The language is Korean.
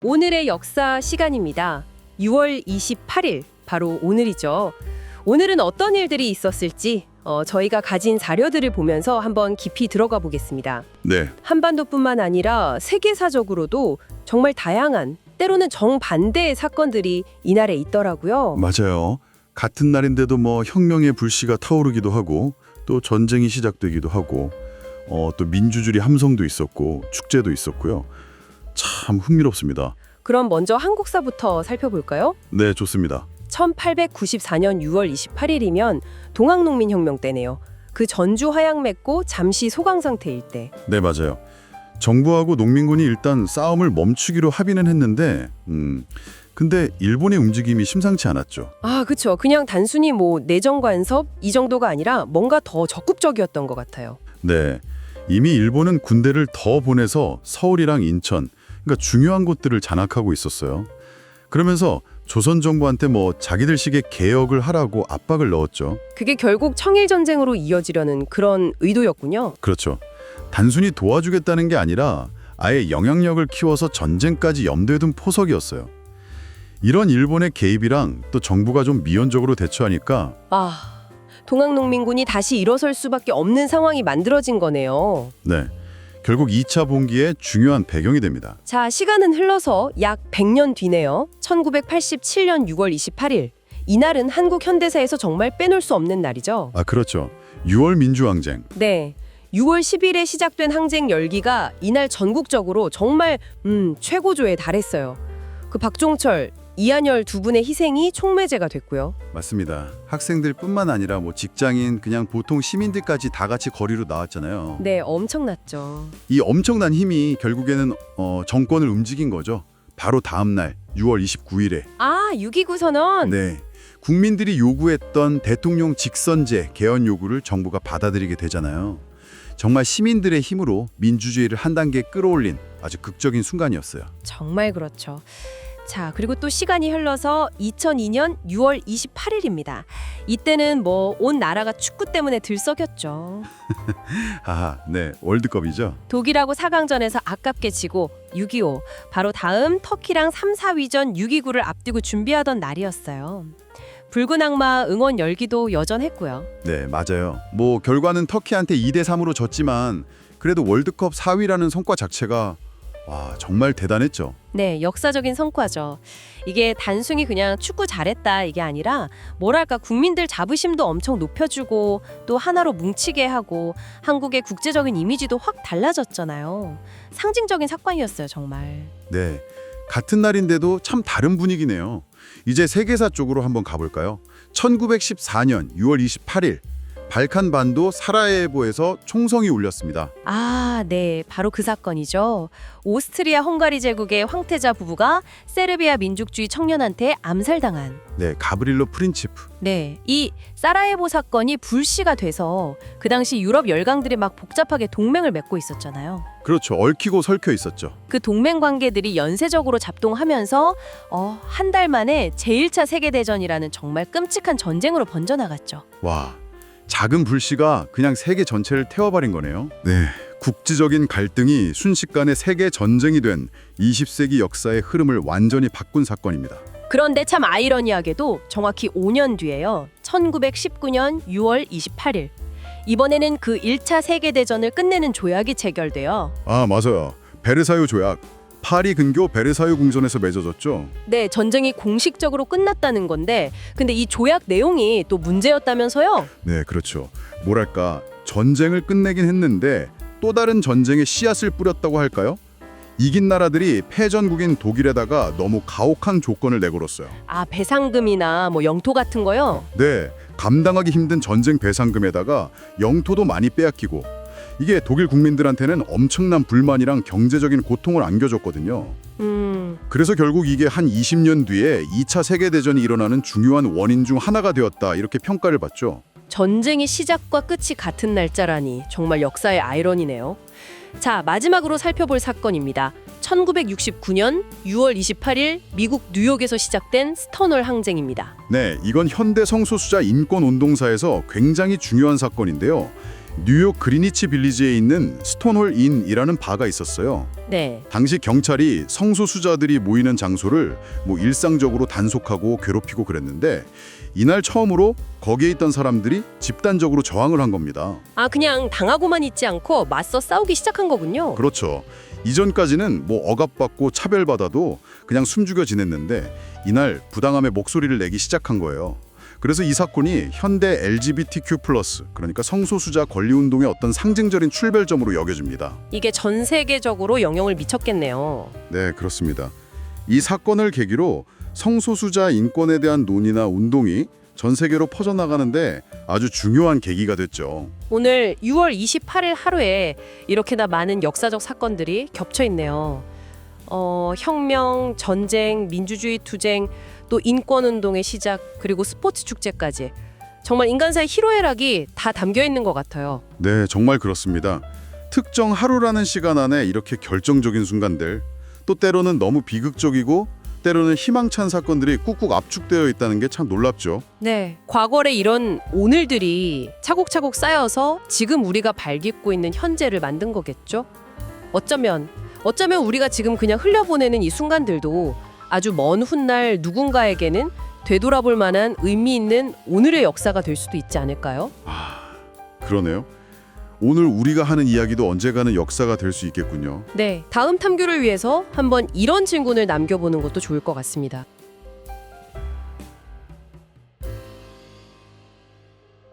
오늘의 역사 시간입니다. 6월 28일, 바로 오늘이죠. 오늘은 어떤 일들이 있었을지 저희가 가진 자료들을 보면서 한번 깊이 들어가 보겠습니다. 네, 한반도뿐만 아니라 세계사적으로도 정말 다양한, 때로는 정반대의 사건들이 이날에 있더라고요. 맞아요. 같은 날인데도 혁명의 불씨가 타오르기도 하고 또 전쟁이 시작되기도 하고 또 민주주의 함성도 있었고 축제도 있었고요. 참 흥미롭습니다. 그럼 먼저 한국사부터 살펴볼까요? 네, 좋습니다. 1894년 6월 28일이면 동학농민혁명 때네요. 그 전주 화약 맺고 잠시 소강 상태일 때. 네, 맞아요. 정부하고 농민군이 일단 싸움을 멈추기로 합의는 했는데 근데 일본의 움직임이 심상치 않았죠. 아, 그쵸. 그냥 단순히 내정 간섭 이 정도가 아니라 뭔가 더 적극적이었던 것 같아요. 네, 이미 일본은 군대를 더 보내서 서울이랑 인천, 그러니까 중요한 곳들을 장악하고 있었어요. 그러면서 조선 정부한테 자기들식의 개혁을 하라고 압박을 넣었죠. 그게 결국 청일전쟁으로 이어지려는 그런 의도였군요. 그렇죠. 단순히 도와주겠다는 게 아니라 아예 영향력을 키워서 전쟁까지 염두에 둔 포석이었어요. 이런 일본의 개입이랑 또 정부가 좀 미온적으로 대처하니까 동학농민군이 다시 일어설 수밖에 없는 상황이 만들어진 거네요. 네, 결국 2차 봉기의 중요한 배경이 됩니다. 자, 시간은 흘러서 약 100년 뒤네요. 1987년 6월 28일. 이날은 한국 현대사에서 정말 빼놓을 수 없는 날이죠. 아, 그렇죠. 6월 민주항쟁. 네. 6월 10일에 시작된 항쟁 열기가 이날 전국적으로 정말 최고조에 달했어요. 그 박종철, 이한열 두 분의 희생이 촉매제가 됐고요. 맞습니다. 학생들뿐만 아니라 직장인, 그냥 보통 시민들까지 다 같이 거리로 나왔잖아요. 네, 엄청났죠. 이 엄청난 힘이 결국에는 정권을 움직인 거죠. 바로 다음 날 6월 29일에. 6.29 선언. 네. 국민들이 요구했던 대통령 직선제 개헌 요구를 정부가 받아들이게 되잖아요. 정말 시민들의 힘으로 민주주의를 한 단계 끌어올린 아주 극적인 순간이었어요. 정말 그렇죠. 자, 그리고 또 시간이 흘러서 2002년 6월 28일입니다. 이때는 온 나라가 축구 때문에 들썩였죠. 네. 월드컵이죠. 독일하고 4강전에서 아깝게 지고 6.25, 바로 다음 터키랑 3, 4위전 6.29를 앞두고 준비하던 날이었어요. 붉은 악마 응원 열기도 여전했고요. 네, 맞아요. 결과는 터키한테 2대3으로 졌지만 그래도 월드컵 4위라는 성과 자체가 정말 대단했죠. 네, 역사적인 성과죠. 이게 단순히 그냥 축구 잘했다 이게 아니라 뭐랄까 국민들 자부심도 엄청 높여주고 또 하나로 뭉치게 하고 한국의 국제적인 이미지도 확 달라졌잖아요. 상징적인 사건이었어요, 정말. 네, 같은 날인데도 참 다른 분위기네요. 이제 세계사 쪽으로 한번 가볼까요? 1914년 6월 28일 발칸 반도 사라예보에서 총성이 울렸습니다. 네, 바로 그 사건이죠. 오스트리아 헝가리 제국의 황태자 부부가 세르비아 민족주의 청년한테 암살당한. 네, 가브릴로 프린치프. 네, 이 사라예보 사건이 불씨가 돼서 그 당시 유럽 열강들이 막 복잡하게 동맹을 맺고 있었잖아요. 그렇죠. 얽히고 설켜 있었죠. 그 동맹 관계들이 연쇄적으로 작동하면서 한 달 만에 제1차 세계대전이라는 정말 끔찍한 전쟁으로 번져나갔죠. 와, 작은 불씨가 그냥 세계 전체를 태워버린 거네요. 네, 국지적인 갈등이 순식간에 세계 전쟁이 된 20세기 역사의 흐름을 완전히 바꾼 사건입니다. 그런데 참 아이러니하게도 정확히 5년 뒤에요. 1919년 6월 28일. 이번에는 그 1차 세계대전을 끝내는 조약이 체결돼요. 맞아요. 베르사유 조약. 파리 근교 베르사유 궁전에서 맺어졌죠. 네, 전쟁이 공식적으로 끝났다는 건데 근데 이 조약 내용이 또 문제였다면서요? 네, 그렇죠. 뭐랄까, 전쟁을 끝내긴 했는데 또 다른 전쟁의 씨앗을 뿌렸다고 할까요? 이긴 나라들이 패전국인 독일에다가 너무 가혹한 조건을 내걸었어요. 배상금이나 영토 같은 거요? 네, 감당하기 힘든 전쟁 배상금에다가 영토도 많이 빼앗기고 이게 독일 국민들한테는 엄청난 불만이랑 경제적인 고통을 안겨줬거든요. 그래서 결국 이게 한 20년 뒤에 2차 세계대전이 일어나는 중요한 원인 중 하나가 되었다, 이렇게 평가를 받죠. 전쟁의 시작과 끝이 같은 날짜라니 정말 역사의 아이러니네요. 자, 마지막으로 살펴볼 사건입니다. 1969년 6월 28일 미국 뉴욕에서 시작된 스톤홀 항쟁입니다. 네, 이건 현대 성소수자 인권 운동사에서 굉장히 중요한 사건인데요. 뉴욕 그리니치 빌리지에 있는 스톤홀 인이라는 바가 있었어요. 네. 당시 경찰이 성소수자들이 모이는 장소를 일상적으로 단속하고 괴롭히고 그랬는데 이날 처음으로 거기에 있던 사람들이 집단적으로 저항을 한 겁니다. 아, 그냥 당하고만 있지 않고 맞서 싸우기 시작한 거군요. 그렇죠. 이전까지는 억압받고 차별받아도 그냥 숨죽여 지냈는데 이날 부당함에 목소리를 내기 시작한 거예요. 그래서 이 사건이 현대 LGBTQ+, 그러니까 성소수자 권리운동의 어떤 상징적인 출발점으로 여겨집니다. 이게 전 세계적으로 영향을 미쳤겠네요. 네, 그렇습니다. 이 사건을 계기로 성소수자 인권에 대한 논의나 운동이 전 세계로 퍼져나가는데 아주 중요한 계기가 됐죠. 오늘 6월 28일 하루에 이렇게나 많은 역사적 사건들이 겹쳐 있네요. 혁명, 전쟁, 민주주의 투쟁, 또 인권운동의 시작, 그리고 스포츠 축제까지 정말 인간사의 희로애락이 다 담겨 있는 것 같아요. 네, 정말 그렇습니다. 특정 하루라는 시간 안에 이렇게 결정적인 순간들, 또 때로는 너무 비극적이고 때로는 희망찬 사건들이 꾹꾹 압축되어 있다는 게 참 놀랍죠. 네, 과거의 이런 오늘들이 차곡차곡 쌓여서 지금 우리가 발딛고 있는 현재를 만든 거겠죠? 어쩌면 우리가 지금 그냥 흘려보내는 이 순간들도 아주 먼 훗날 누군가에게는 되돌아볼 만한 의미 있는 오늘의 역사가 될 수도 있지 않을까요? 그러네요. 오늘 우리가 하는 이야기도 언젠가는 역사가 될 수 있겠군요. 네, 다음 탐구를 위해서 한번 이런 질문을 남겨보는 것도 좋을 것 같습니다.